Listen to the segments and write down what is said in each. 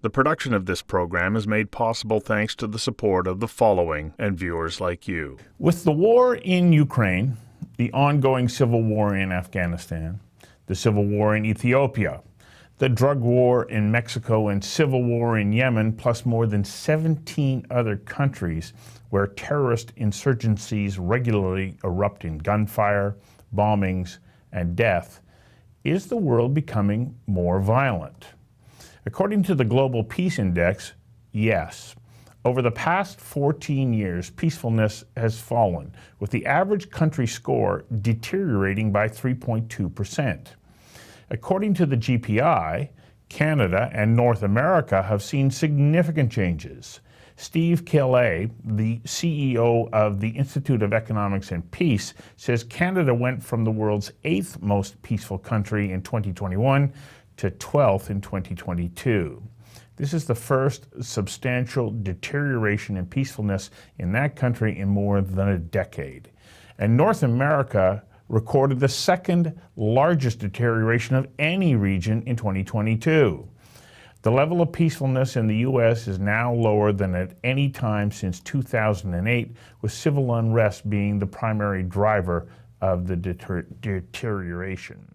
The production of this program is made possible thanks to the support of the following and viewers like you. With the war in Ukraine, the ongoing civil war in Afghanistan, the civil war in Ethiopia, the drug war in Mexico, and civil war in Yemen, plus more than 17 other countries where terrorist insurgencies regularly erupt in gunfire, bombings, and death, is the world becoming more violent? According to the Global Peace Index, yes. Over the past 14 years, peacefulness has fallen, with the average country score deteriorating by 3.2%. According to the GPI, Canada and North America have seen significant changes. Steve Killelea, the CEO of the Institute of Economics and Peace, says Canada went from the world's 8th most peaceful country in 2021 to 12th in 2022. This is the first substantial deterioration in peacefulness in that country in more than a decade. And North America recorded the second largest deterioration of any region in 2022. The level of peacefulness in the U.S. is now lower than at any time since 2008, with civil unrest being the primary driver of the deterioration.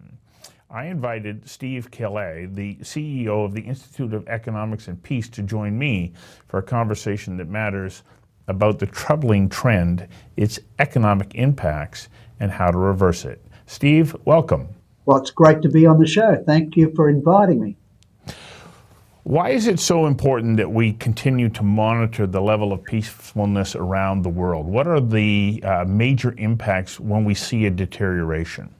I invited Steve Killelea, the CEO of the Institute of Economics and Peace, to join me for a conversation that matters about the troubling trend, its economic impacts, and how to reverse it. Steve, welcome. Well, it's great to be on the show. Thank you for inviting me. Why is it so important that we continue to monitor the level of peacefulness around the world? What are the major impacts when we see a deterioration?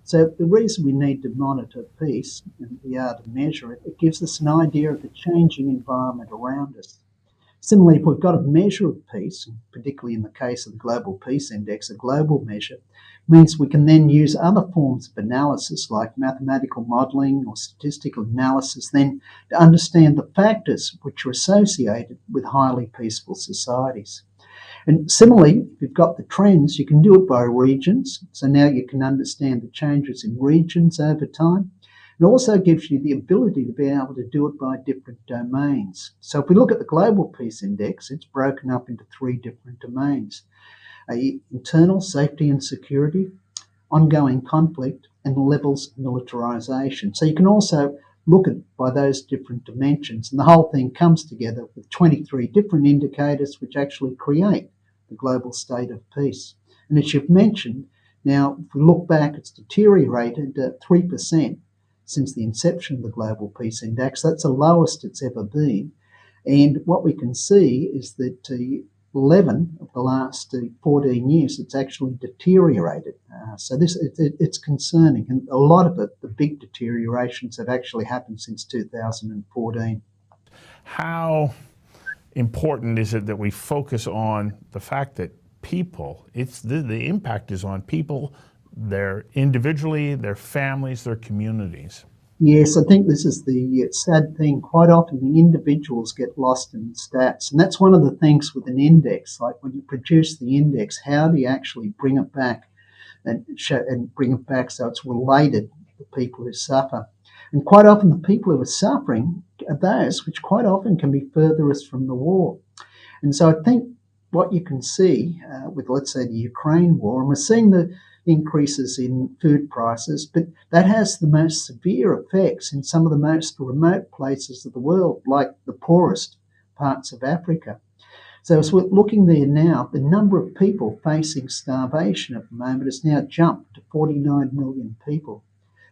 So the reason we need to monitor peace and be able to measure it, it gives us an idea of the changing environment around us. Similarly, if we've got a measure of peace, particularly in the case of the Global Peace Index, a global measure, means we can then use other forms of analysis like mathematical modelling or statistical analysis then to understand the factors which are associated with highly peaceful societies. And similarly, if you've got the trends, you can do it by regions. So now you can understand the changes in regions over time. It also gives you the ability to be able to do it by different domains. So if we look at the Global Peace Index, it's broken up into 3 different domains: internal safety and security, ongoing conflict, and levels of militarization. So you can also look at by those different dimensions, and the whole thing comes together with 23 different indicators which actually create the global state of peace. And as you've mentioned, now if we look back, it's deteriorated 3% since the inception of the Global Peace Index. That's the lowest it's ever been. And what we can see is that 11 of the last 14 years, it's actually deteriorated. So it's concerning. And a lot of it, the big deteriorations, have actually happened since 2014. How important is it that we focus on the fact that people, the impact is on people, their individually, their families, their communities? Yes, I think this is the sad thing. Quite often the individuals get lost in the stats. And that's one of the things with an index. Like when you produce the index, how do you actually bring it back and bring it back so it's related to the people who suffer? And quite often the people who are suffering are those which quite often can be furthest from the war. And so I think what you can see with, let's say, the Ukraine war, and we're seeing the increases in food prices, but that has the most severe effects in some of the most remote places of the world, like the poorest parts of Africa. So as we're looking there now, the number of people facing starvation at the moment has now jumped to 49 million people.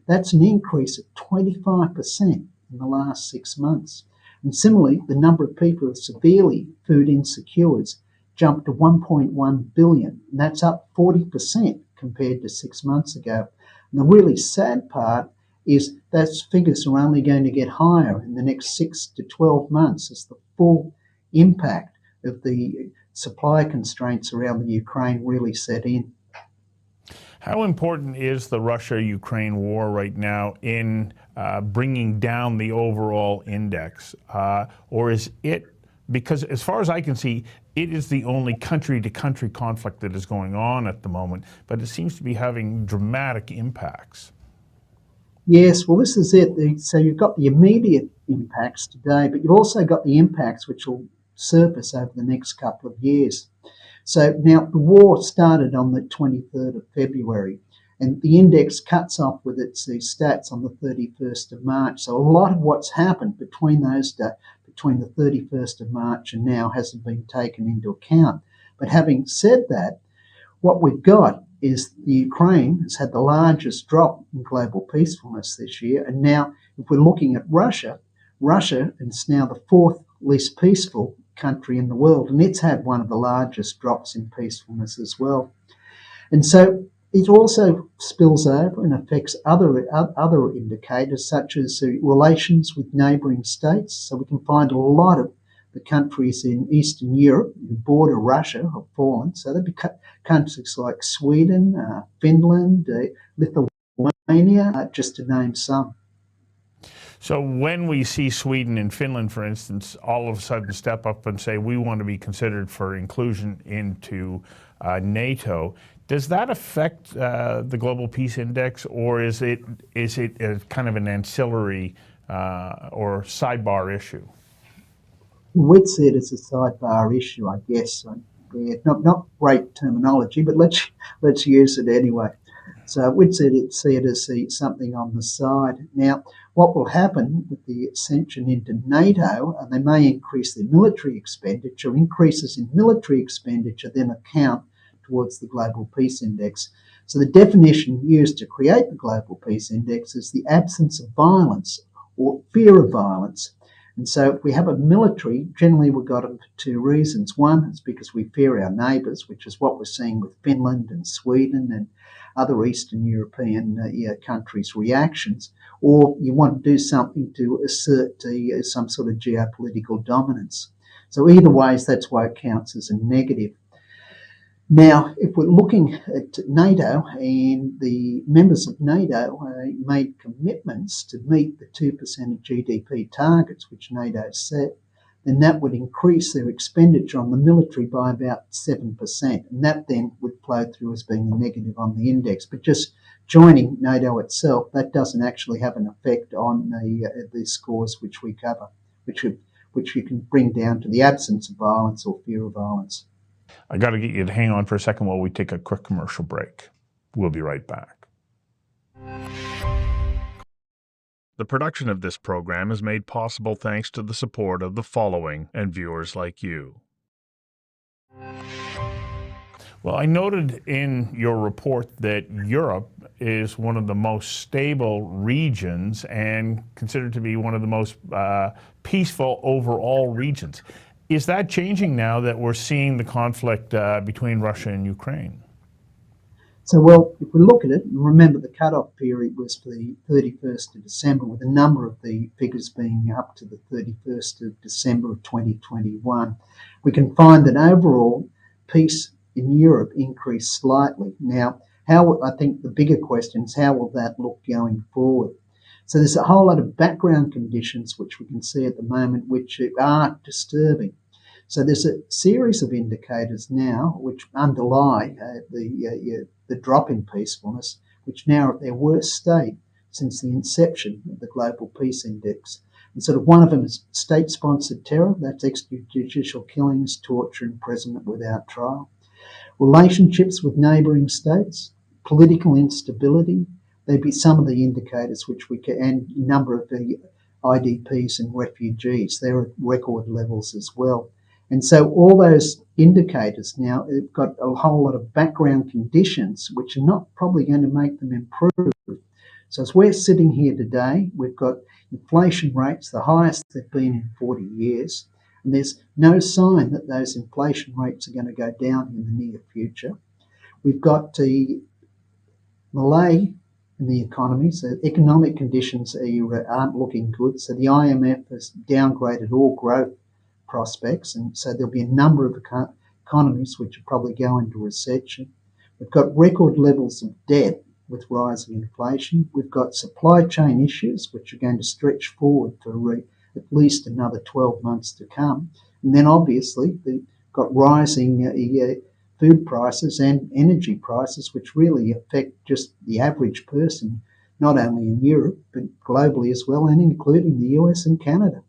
That's an increase of 25% in the last 6 months. And similarly, the number of people who are severely food insecure has jumped to 1.1 billion, and that's up 40% compared to 6 months ago. And the really sad part is those figures are only going to get higher in the next 6 to 12 months as the full impact of the supply constraints around the Ukraine really set in. How important is the Russia-Ukraine war right now in bringing down the overall index? Or is it, because as far as I can see, it is the only country-to-country conflict that is going on at the moment, but it seems to be having dramatic impacts. Yes, well, this is it. So you've got the immediate impacts today, but you've also got the impacts which will surface over the next couple of years. So now the war started on the 23rd of February, and the index cuts off with its stats on the 31st of March. So a lot of what's happened between between the 31st of March and now hasn't been taken into account. But having said that, what we've got is the Ukraine has had the largest drop in global peacefulness this year. And now, if we're looking at Russia, Russia is now the fourth least peaceful country in the world, and it's had one of the largest drops in peacefulness as well. And so it also spills over and affects other indicators, such as relations with neighbouring states. So we can find a lot of the countries in Eastern Europe who border Russia have fallen. So they'd be countries like Sweden, Finland, Lithuania, just to name some. So when we see Sweden and Finland, for instance, all of a sudden step up and say we want to be considered for inclusion into NATO, does that affect the Global Peace Index, or is it a kind of an ancillary or sidebar issue? We'd see it as a sidebar issue, I guess. Not great terminology, but let's use it anyway. So we'd see it as something on the side. Now, what will happen with the ascension into NATO, and they may increase their military expenditure. Increases in military expenditure then account towards the Global Peace Index. So the definition used to create the Global Peace Index is the absence of violence or fear of violence. And so if we have a military, generally we've got it for two reasons. One is because we fear our neighbours, which is what we're seeing with Finland and Sweden and other Eastern European countries' reactions, or you want to do something to assert some sort of geopolitical dominance. So either ways, that's why it counts as a negative. Now, if we're looking at NATO, and the members of NATO made commitments to meet the 2% of GDP targets which NATO set, then that would increase their expenditure on the military by about 7%. And that then would flow through as being a negative on the index. But just joining NATO itself, that doesn't actually have an effect on the scores which we cover, which you can bring down to the absence of violence or fear of violence. I got to get you to hang on for a second while we take a quick commercial break. We'll be right back. The production of this program is made possible thanks to the support of the following and viewers like you. Well, I noted in your report that Europe is one of the most stable regions and considered to be one of the most peaceful overall regions. Is that changing now that we're seeing the conflict between Russia and Ukraine? So, well, if we look at it, and remember the cut-off period was for the 31st of December, with a number of the figures being up to the 31st of December of 2021, we can find that overall peace in Europe increased slightly. Now, I think the bigger question is how will that look going forward? So there's a whole lot of background conditions which we can see at the moment which are disturbing. So there's a series of indicators now which underlie the drop in peacefulness, which now are at their worst state since the inception of the Global Peace Index. And sort of one of them is state-sponsored terror, that's extrajudicial killings, torture, imprisonment without trial. Relationships with neighbouring states, political instability, there'd be some of the indicators which we can, and number of the IDPs and refugees, they're at record levels as well. And so all those indicators now have got a whole lot of background conditions which are not probably going to make them improve. So as we're sitting here today, we've got inflation rates, the highest they've been in 40 years, and there's no sign that those inflation rates are going to go down in the near future. We've got the malay in the economy, so economic conditions aren't looking good. So the IMF has downgraded all growth prospects, and so there'll be a number of economies which will probably go into recession. We've got record levels of debt with rising inflation. We've got supply chain issues which are going to stretch forward for at least another 12 months to come. And then obviously we've got rising food prices and energy prices which really affect just the average person not only in Europe, but globally as well, and including the US and Canada.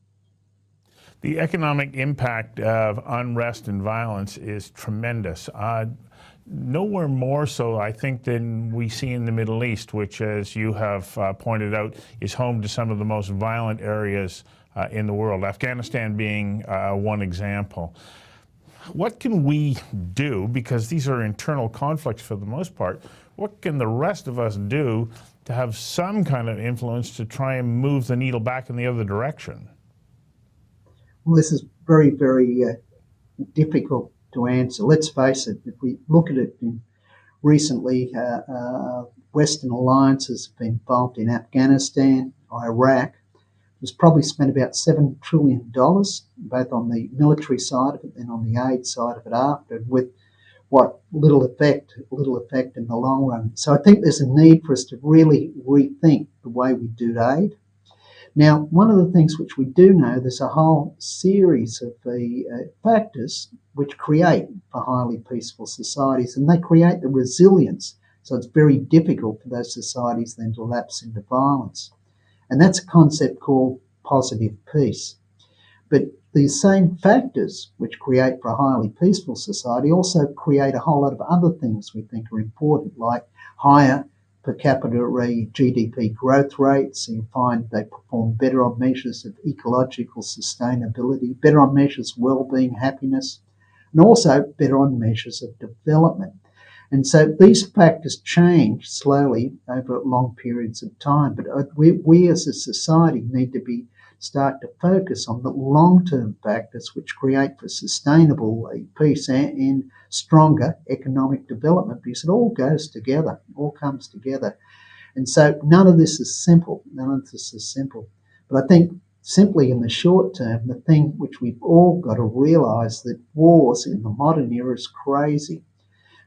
The economic impact of unrest and violence is tremendous. Nowhere more so, I think, than we see in the Middle East, which, as you have pointed out, is home to some of the most violent areas in the world, Afghanistan being one example. What can we do, because these are internal conflicts for the most part, what can the rest of us do to have some kind of influence to try and move the needle back in the other direction? Well, this is very, very difficult to answer. Let's face it, if we look at it recently, Western alliances have been involved in Afghanistan, Iraq. It's probably spent about $7 trillion, both on the military side of it and on the aid side of it after, with what little effect in the long run. So I think there's a need for us to really rethink the way we do aid. Now, one of the things which we do know, there's a whole series of factors which create for highly peaceful societies, and they create the resilience. So it's very difficult for those societies then to lapse into violence. And that's a concept called positive peace. But these same factors which create for a highly peaceful society also create a whole lot of other things we think are important, like higher per capita GDP growth rates. So you find they perform better on measures of ecological sustainability, better on measures of well-being, happiness, and also better on measures of development. And so these factors change slowly over long periods of time. But we as a society need to start to focus on the long-term factors which create for sustainable peace and stronger economic development, because it all goes together, it all comes together. And so none of this is simple. But I think simply in the short term, the thing which we've all got to realise, that wars in the modern era is crazy.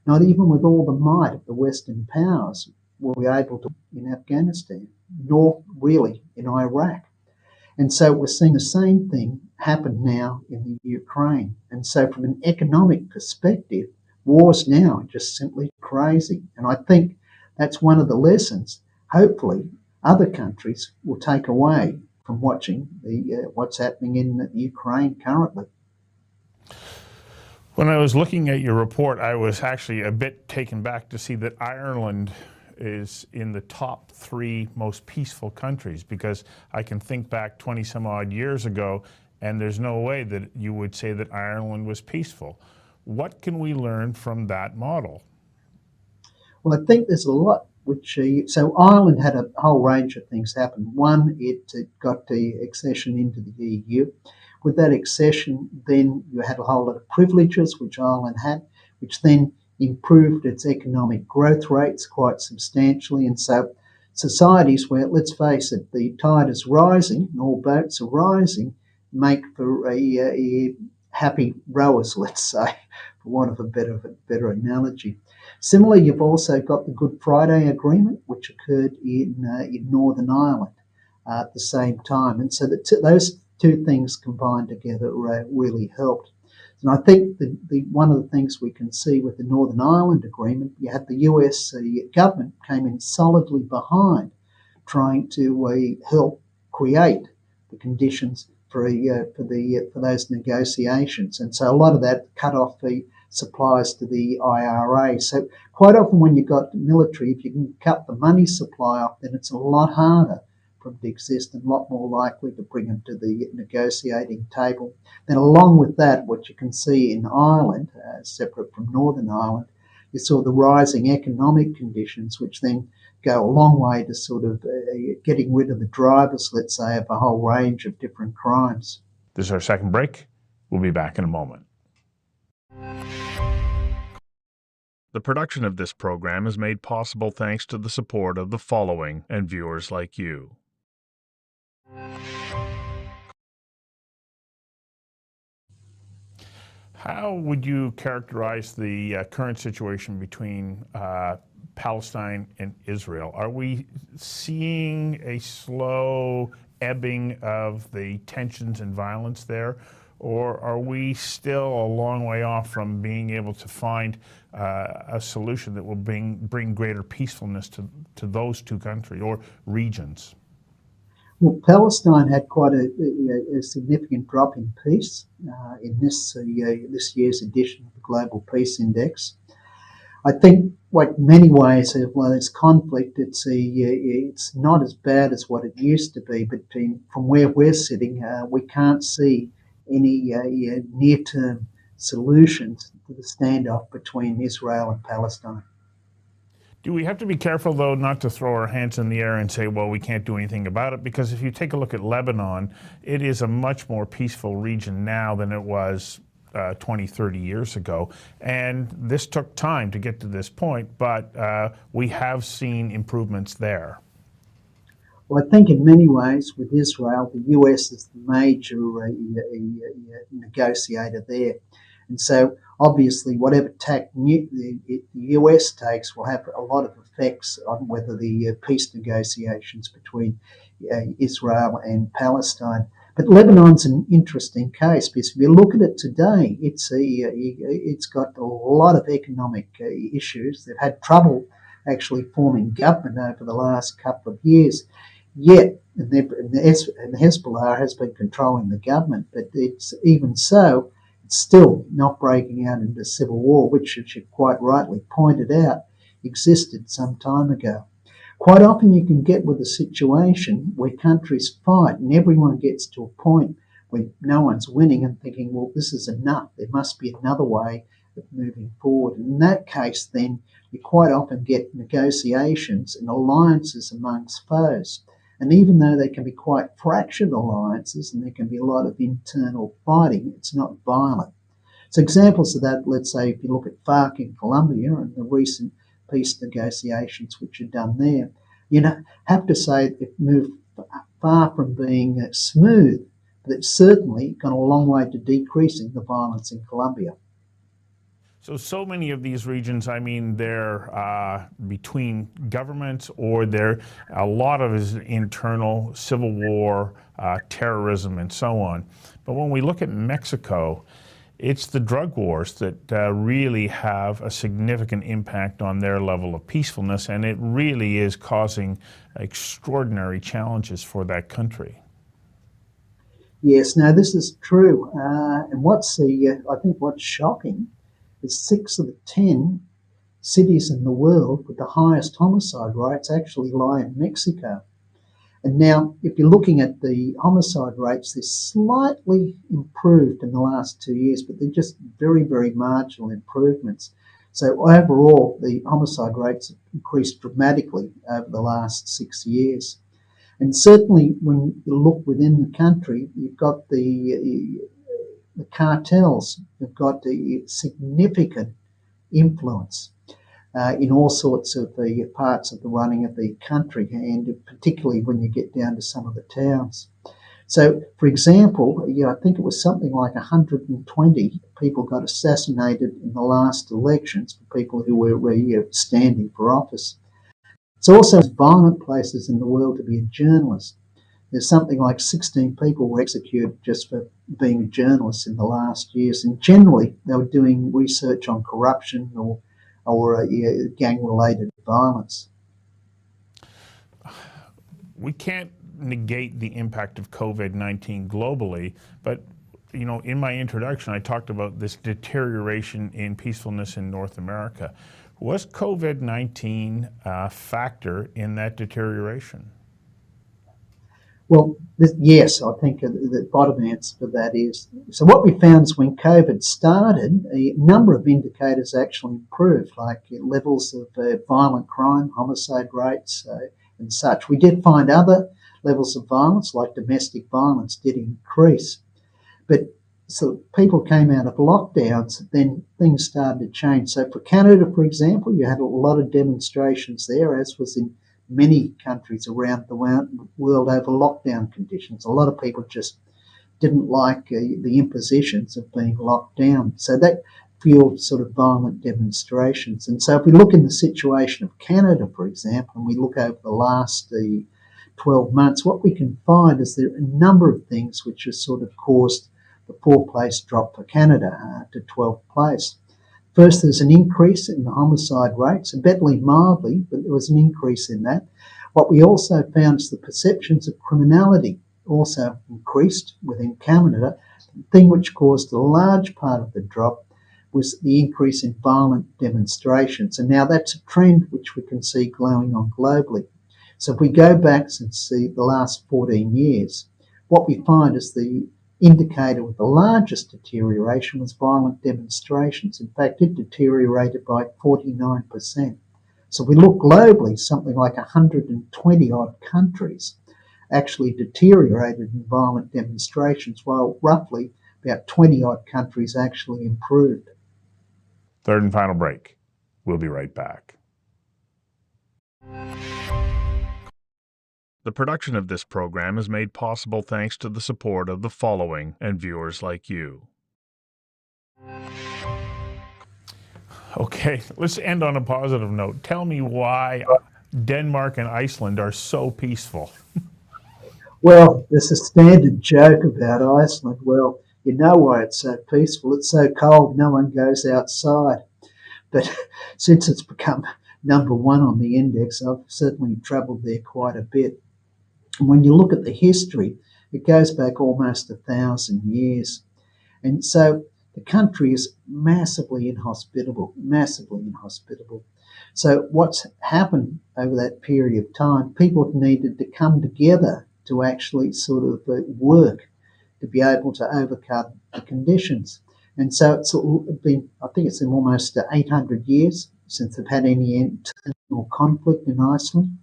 Not even with all the might of the Western powers were we able to in Afghanistan, nor really in Iraq. And so we're seeing the same thing happen now in the Ukraine. And so from an economic perspective, wars now are just simply crazy. And I think that's one of the lessons, hopefully, other countries will take away from watching what's happening in Ukraine currently. When I was looking at your report, I was actually a bit taken back to see that Ireland is in the top 3 most peaceful countries, because I can think back 20 some odd years ago, and there's no way that you would say that Ireland was peaceful. What can we learn from that model? Well, I think there's a lot which, so Ireland had a whole range of things happen. One, it got the accession into the EU. With that accession, then you had a whole lot of privileges which Ireland had, which then improved its economic growth rates quite substantially. And so societies where, let's face it, the tide is rising and all boats are rising, make for a happy rowers, let's say, for want of a better analogy. Similarly, you've also got the Good Friday Agreement, which occurred in Northern Ireland at the same time. And so those two things combined together really helped. And I think one of the things we can see with the Northern Ireland Agreement, you had the US government came in solidly behind trying to help create the conditions for those negotiations. And so a lot of that cut off the supplies to the IRA. So quite often when you've got the military, if you can cut the money supply off, then it's a lot harder for them to exist and a lot more likely to bring them to the negotiating table. Then along with that, what you can see in Ireland, separate from Northern Ireland, you saw the rising economic conditions, which then go a long way to sort of getting rid of the drivers, let's say, of a whole range of different crimes. This is our second break. We'll be back in a moment. The production of this program is made possible thanks to the support of the following and viewers like you. How would you characterize the current situation between Palestine and Israel? Are we seeing a slow ebbing of the tensions and violence there, or are we still a long way off from being able to find a solution that will bring greater peacefulness to those two countries or regions? Well, Palestine had quite a significant drop in peace in this year's edition of the Global Peace Index. I think, like many ways, well, there's conflict. It's not as bad as what it used to be, but from where we're sitting, we can't see any near-term solutions to the standoff between Israel and Palestine. Do we have to be careful, though, not to throw our hands in the air and say, well, we can't do anything about it? Because if you take a look at Lebanon, it is a much more peaceful region now than it was 20, 30 years ago. And this took time to get to this point, but we have seen improvements there. Well, I think in many ways with Israel, the US is the major negotiator there. And so obviously whatever tack the US takes will have a lot of effects on whether the peace negotiations between Israel and Palestine. But Lebanon's an interesting case because if you look at it today, it's got a lot of economic issues. They've had trouble actually forming government over the last couple of years. Yet, and Hezbollah has been controlling the government, but it's even so, it's still not breaking out into civil war, which, as you quite rightly pointed out, existed some time ago. Quite often you can get with a situation where countries fight and everyone gets to a point where no one's winning and thinking, well, this is enough. There must be another way of moving forward. And in that case, then, you quite often get negotiations and alliances amongst foes. And even though they can be quite fractured alliances and there can be a lot of internal fighting, it's not violent. So examples of that, let's say if you look at FARC in Colombia and the recent peace negotiations which are done there, you have to say they've moved far from being smooth, but it's certainly gone a long way to decreasing the violence in Colombia. So many of these regions, I mean, they're between governments or a lot of it is internal civil war, terrorism, and so on. But when we look at Mexico, it's the drug wars that really have a significant impact on their level of peacefulness, and it really is causing extraordinary challenges for that country. Yes, no, this is true. And I think what's shocking is 6 of the 10 cities in the world with the highest homicide rates actually lie in Mexico. And now, if you're looking at the homicide rates, they're slightly improved in the last 2 years, but they're just very, very marginal improvements. So overall, the homicide rates have increased dramatically over the last 6 years. And certainly, when you look within the country, you've got the cartels have got a significant influence in all sorts of the parts of the running of the country, and particularly when you get down to some of the towns. So, for example, I think it was something like 120 people got assassinated in the last elections for people who were standing for office. It's also violent places in the world to be a journalist. There's something like 16 people were executed just for being journalists in the last years, and generally they were doing research on corruption or gang-related violence. We can't negate the impact of COVID-19 globally, but in my introduction, I talked about this deterioration in peacefulness in North America. Was COVID-19 a factor in that deterioration? Well, yes, I think the bottom answer to that is, so what we found is when COVID started, a number of indicators actually improved, like levels of violent crime, homicide rates, and such. We did find other levels of violence, like domestic violence, did increase. But so people came out of lockdowns, then things started to change. So for Canada, for example, you had a lot of demonstrations there, as was in many countries around the world over lockdown conditions. A lot of people just didn't like the impositions of being locked down. So that fueled sort of violent demonstrations. And so if we look in the situation of Canada, for example, and we look over the last 12 months, what we can find is there are a number of things which have sort of caused the 4th place drop for Canada to 12th place. First, there's an increase in the homicide rates, admittedly mildly, but there was an increase in that. What we also found is the perceptions of criminality also increased within Canada. The thing which caused a large part of the drop was the increase in violent demonstrations. And now that's a trend which we can see going on globally. So if we go back and see the last 14 years, what we find is the indicator with the largest deterioration was violent demonstrations. In fact, it deteriorated by 49%. So we look globally, something like 120 odd countries actually deteriorated in violent demonstrations, while roughly about 20 odd countries actually improved. Third and final break. We'll be right back. The production of this program is made possible thanks to the support of the following and viewers like you. Okay, let's end on a positive note. Tell me why Denmark and Iceland are so peaceful. Well, there's a standard joke about Iceland. Well, you know why it's so peaceful. It's so cold, no one goes outside. But since it's become number one on the index, I've certainly travelled there quite a bit. And when you look at the history, it goes back almost 1,000 years. And so the country is massively inhospitable. So what's happened over that period of time, people have needed to come together to actually sort of work to be able to overcome the conditions. And so it's been, I think it's been almost 800 years since they've had any internal conflict in Iceland.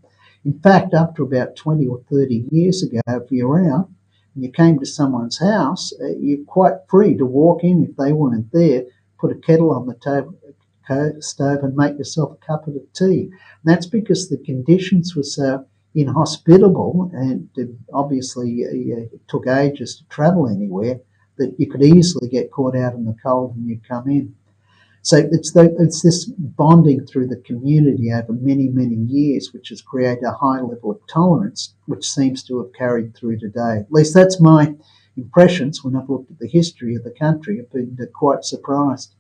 In fact, after about 20 or 30 years ago, if you're out and you came to someone's house, you're quite free to walk in if they weren't there, put a kettle on the stove and make yourself a cup of tea. And that's because the conditions were so inhospitable, and obviously it took ages to travel anywhere, that you could easily get caught out in the cold and you'd come in. So it's this bonding through the community over many, many years which has created a high level of tolerance, which seems to have carried through today. At least that's my impressions when I've looked at the history of the country. I've been quite surprised.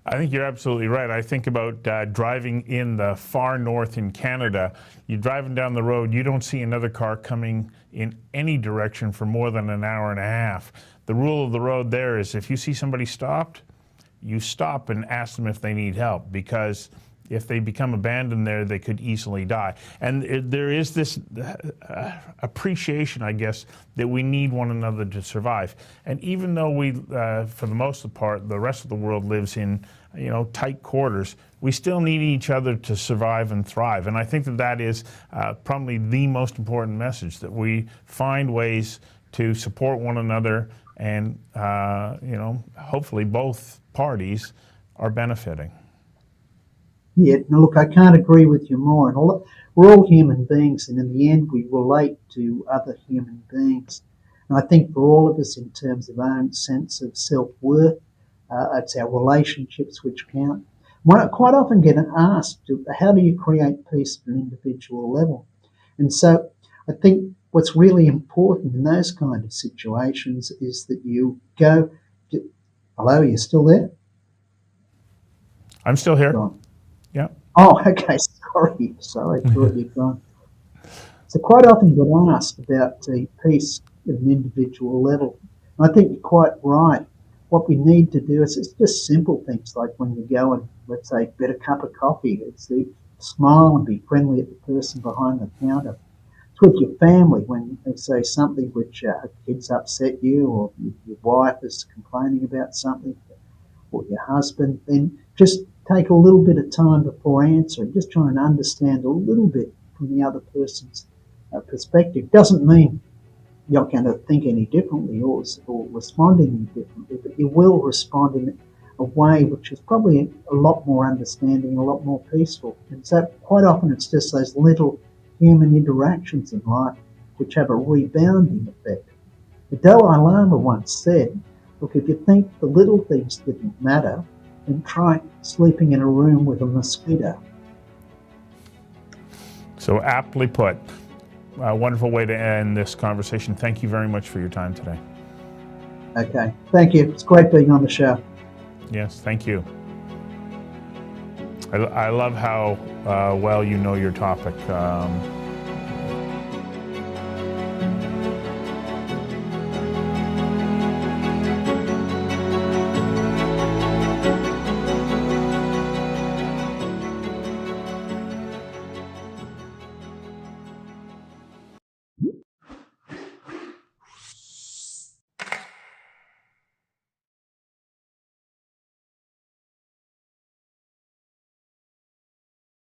I think you're absolutely right. I think about driving in the far north in Canada. You're driving down the road, you don't see another car coming in any direction for more than an hour and a half. The rule of the road there is if you see somebody stopped, you stop and ask them if they need help, because if they become abandoned there, they could easily die. And there is this appreciation, I guess, that we need one another to survive. And even though we, for the most part, the rest of the world lives in, tight quarters, we still need each other to survive and thrive. And I think that is probably the most important message, that we find ways to support one another, and hopefully both parties are benefiting. Yeah, now look, I can't agree with you more. And we're all human beings, and in the end, we relate to other human beings. And I think for all of us, in terms of our own sense of self-worth, it's our relationships which count. I quite often get asked, how do you create peace at an individual level? And so I think what's really important in those kind of situations is that you go, hello, are you still there? I'm still here. Gone. Yeah. Oh, okay. Sorry, thought you'd gone. So quite often you get asked about peace at an individual level. And I think you're quite right. What we need to do is, it's just simple things like when you go and, let's say, get a cup of coffee, it's to smile and be friendly at the person behind the counter. It's with your family when they say something which a kid's upset you, or your wife is complaining about something, or your husband, then just take a little bit of time before answering. Just try and understand a little bit from the other person's perspective. Doesn't mean you're going to think any differently or respond any differently, but you will respond in a way which is probably a lot more understanding, a lot more peaceful. And so quite often it's just those little human interactions in life which have a rebounding effect. The Dalai Lama once said, look, if you think the little things didn't matter, then try sleeping in a room with a mosquito. So aptly put. A wonderful way to end this conversation. Thank you very much for your time today. Okay. Thank you. It's great being on the show. Yes, thank you. I love how well you know your topic.